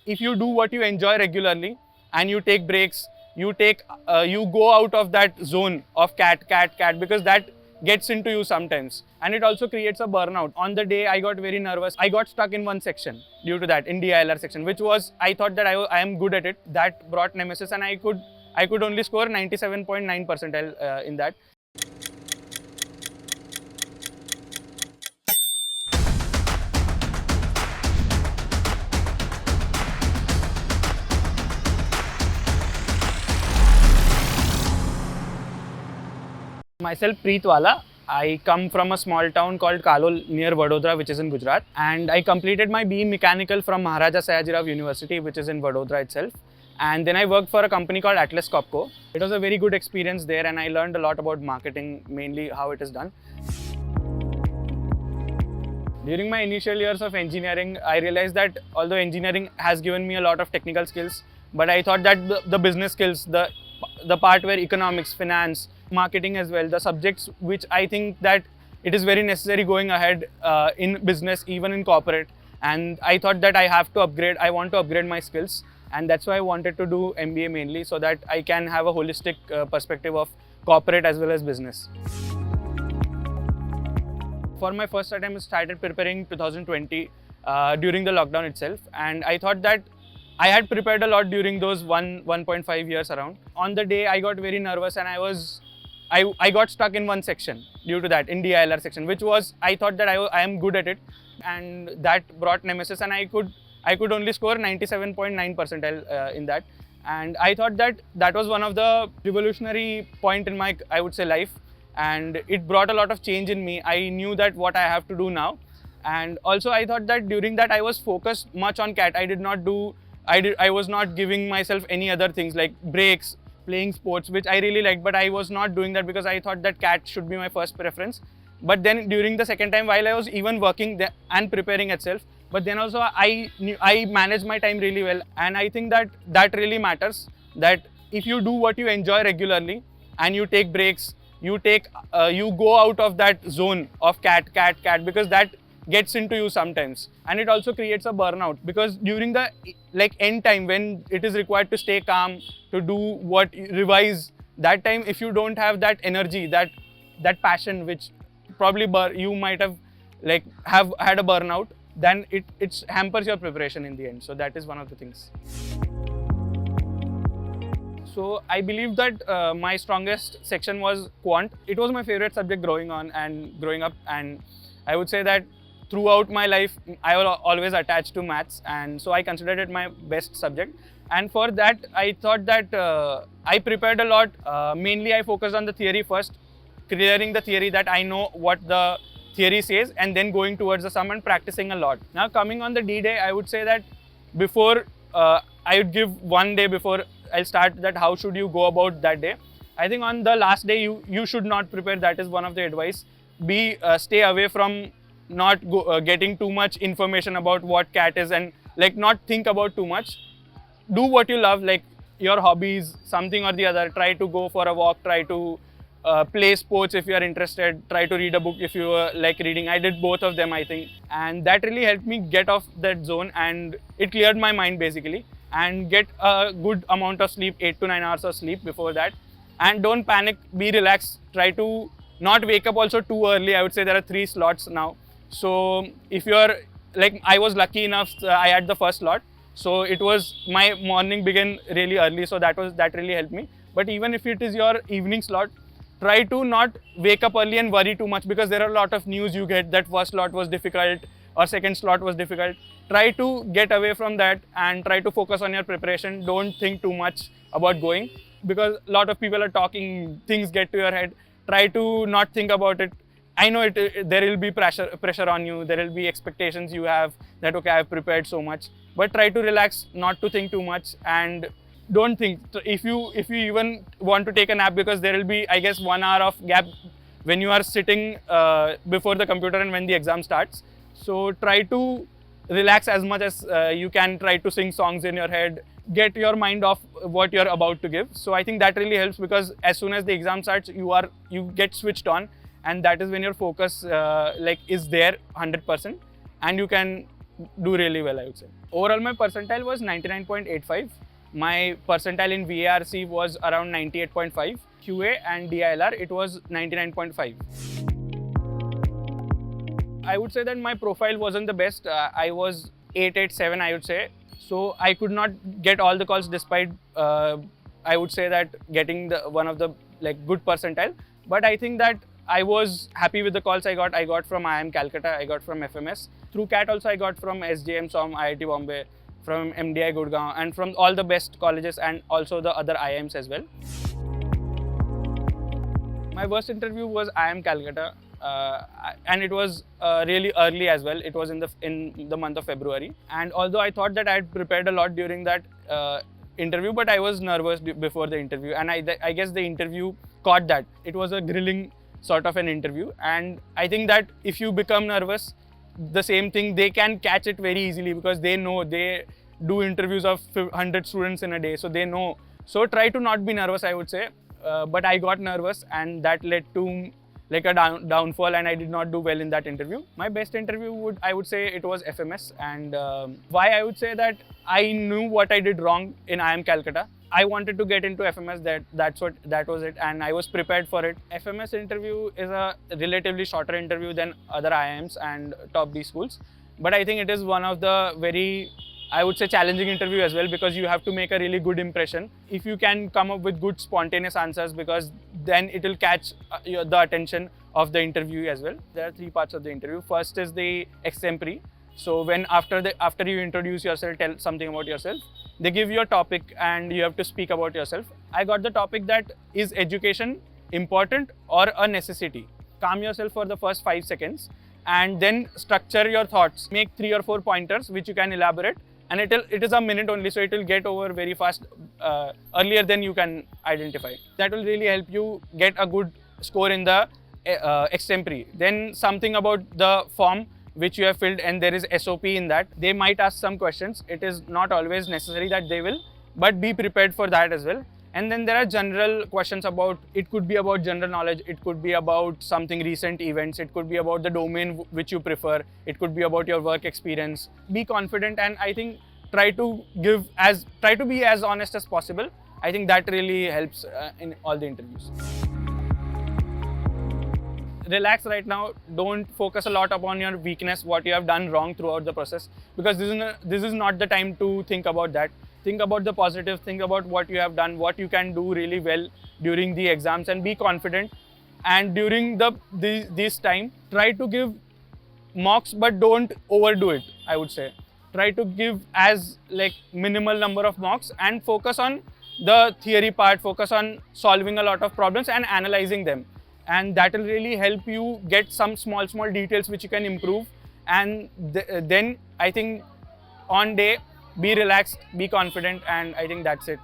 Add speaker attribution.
Speaker 1: if you do what you enjoy regularly and you take breaks, you go out of that zone of cat, because that gets into you sometimes, and it also creates a burnout. On the day I got very nervous, I got stuck in one section due to that, in DILR section, which was, I thought that I am good at it. That brought nemesis, and I could only score 97.9 percentile in that. Myself, Preet Wala. I come from a small town called Kalol near Vadodara, which is in Gujarat. And I completed my BE Mechanical from Maharaja Sayajirao University, which is in Vadodara itself. And then I worked for a company called Atlas Copco. It was a very good experience there, and I learned a lot about marketing, mainly how it is done. During my initial years of engineering, I realized that although engineering has given me a lot of technical skills, but I thought that the business skills, the part where economics, finance, marketing as well, the subjects which I think that it is very necessary going ahead in business, even in corporate. And I thought that I have to upgrade, I want to upgrade my skills. And that's why I wanted to do MBA mainly, so that I can have a holistic perspective of corporate as well as business. For my first attempt, I started preparing 2020 during the lockdown itself, and I thought that I had prepared a lot during those 1.5 years around. On the day, I got very nervous, and I got stuck in one section due to that, in DILR section, which was, I thought that I am good at it, and that brought nemesis, and I could only score 97.9 percentile in that. And I thought that that was one of the revolutionary point in my, I would say, life, and it brought a lot of change in me. I knew that what I have to do now, and also I thought that during that I was focused much on CAT. I was not giving myself any other things like breaks, playing sports, which I really liked, but I was not doing that because I thought that CAT should be my first preference. But then during the second time, while I was even working and preparing itself, but then also I managed my time really well, and I think that that really matters. That if you do what you enjoy regularly and you take breaks, you go out of that zone of cat, because that gets into you sometimes, and it also creates a burnout, because during the end time when it is required to stay calm, to do what, revise, that time, if you don't have that energy, that passion, which probably you might have had a burnout, then it hampers your preparation in the end. So that is one of the things. So I believe that my strongest section was quant. It was my favorite subject growing up, and I would say that throughout my life I was always attached to maths, and so I considered it my best subject. And for that I thought that I prepared a lot. Mainly I focused on the theory first, clearing the theory, that I know what the theory says, and then going towards the sum and practicing a lot. Now coming on the D-Day, I would say that before I would give 1 day before I'll start, that how should you go about that day. I think on the last day you should not prepare. That is one of the advice. Stay away from not getting too much information about what CAT is, and not think about too much. Do what you love, like your hobbies, something or the other. Try to go for a walk, try to play sports if you are interested, try to read a book if you like reading. I did both of them, I think, and that really helped me get off that zone, and it cleared my mind basically, and get a good amount of sleep, 8 to 9 hours of sleep before that. And don't panic, be relaxed, try to not wake up also too early. I would say there are 3 slots now, so if you're I was lucky enough, I had the first slot, so it was, my morning began really early, so that really helped me. But even if it is your evening slot, try to not wake up early and worry too much, because there are a lot of news you get that first slot was difficult or second slot was difficult. Try to get away from that and try to focus on your preparation. Don't think too much about going, because a lot of people are talking, things get to your head. Try to not think about it. I know there will be pressure on you, there will be expectations you have that, okay, I've prepared so much, but try to relax, not to think too much, and don't think. If you even want to take a nap, because there will be, I guess, 1 hour of gap when you are sitting before the computer and when the exam starts. So try to relax as much as you can. Try to sing songs in your head, get your mind off what you're about to give. So I think that really helps, because as soon as the exam starts, you get switched on, and that is when your focus is there 100%, and you can do really well, I would say. Overall, my percentile was 99.85. My percentile in VARC was around 98.5. QA and DILR, it was 99.5. I would say that my profile wasn't the best. I was 887, I would say. So I could not get all the calls despite, I would say that getting one of the good percentile. But I think that I was happy with the calls I got. I got from IIM Calcutta, I got from FMS. Through CAT also I got from SJM, SOM, IIT Bombay, from MDI Gurgaon, and from all the best colleges and also the other IIMs as well. My worst interview was IIM Calcutta, and it was really early as well. It was in the month of February. And although I thought that I had prepared a lot during that interview, but I was nervous before the interview, and I guess the interview caught that. It was a grilling sort of an interview, and I think that if you become nervous, the same thing, they can catch it very easily because they know, they do interviews of 100 students in a day, so they know. So try to not be nervous, I would say. But I got nervous, and that led to a downfall, and I did not do well in that interview. My best interview I would say it was FMS, and why I would say that I knew what I did wrong in IIM Calcutta. I wanted to get into FMS, that was it, and I was prepared for it. FMS interview is a relatively shorter interview than other IIMs and top B schools, but I think it is one of the very, I would say, challenging interview as well, because you have to make a really good impression. If you can come up with good spontaneous answers, because then it will catch the attention of the interview as well. There are 3 parts of the interview. First is the extempore. So when after you introduce yourself, tell something about yourself, they give you a topic and you have to speak about yourself. I got the topic that is education important or a necessity. Calm yourself for the first 5 seconds and then structure your thoughts. Make 3 or 4 pointers which you can elaborate, and it is a minute only, so it will get over very fast, earlier than you can identify. That will really help you get a good score in the extempore. Then something about the form which you have filled, and there is SOP in that. They might ask some questions. It is not always necessary that they will, but be prepared for that as well. And then there are general questions about, it could be about general knowledge, it could be about something recent events, it could be about the domain which you prefer, it could be about your work experience. Be confident, and I think try to be as honest as possible. I think that really helps in all the interviews. Relax right now. Don't focus a lot upon your weakness, what you have done wrong throughout the process, because this is not the time to think about that. Think about the positive, think about what you have done, what you can do really well during the exams, and be confident. And during this time, try to give mocks, but don't overdo it, I would say. Try to give as minimal number of mocks and focus on the theory part, focus on solving a lot of problems and analyzing them. And that will really help you get some small details which you can improve. And then I think on day, be relaxed, be confident, and I think that's it.